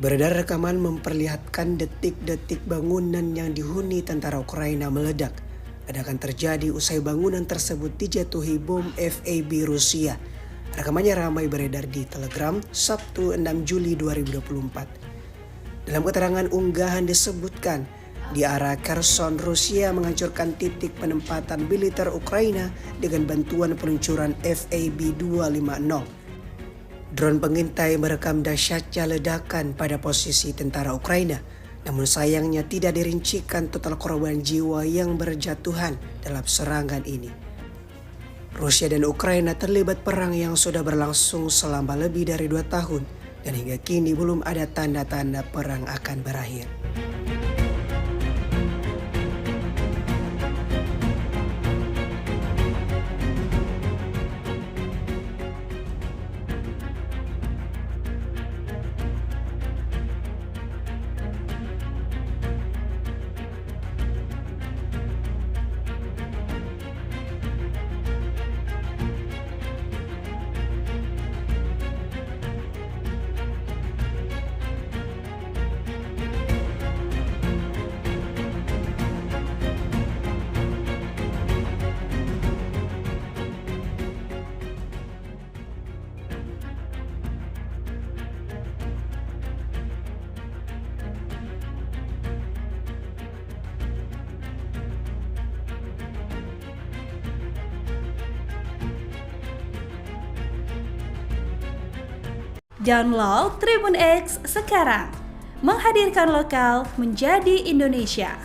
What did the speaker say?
Beredar rekaman memperlihatkan detik-detik bangunan yang dihuni tentara Ukraina meledak. Ledakan terjadi usai bangunan tersebut dijatuhi bom FAB Rusia. Rekamannya ramai beredar di Telegram Sabtu 6 Juli 2024. Dalam keterangan unggahan disebutkan, di arah Kherson, Rusia menghancurkan titik penempatan militer Ukraina dengan bantuan peluncuran FAB 250. Drone pengintai merekam dahsyatnya ledakan pada posisi tentara Ukraina, namun sayangnya tidak dirincikan total korban jiwa yang berjatuhan dalam serangan ini. Rusia dan Ukraina terlibat perang yang sudah berlangsung selama lebih dari 2 tahun, dan hingga kini belum ada tanda-tanda perang akan berakhir. Download Tribun X sekarang, menghadirkan lokal menjadi Indonesia.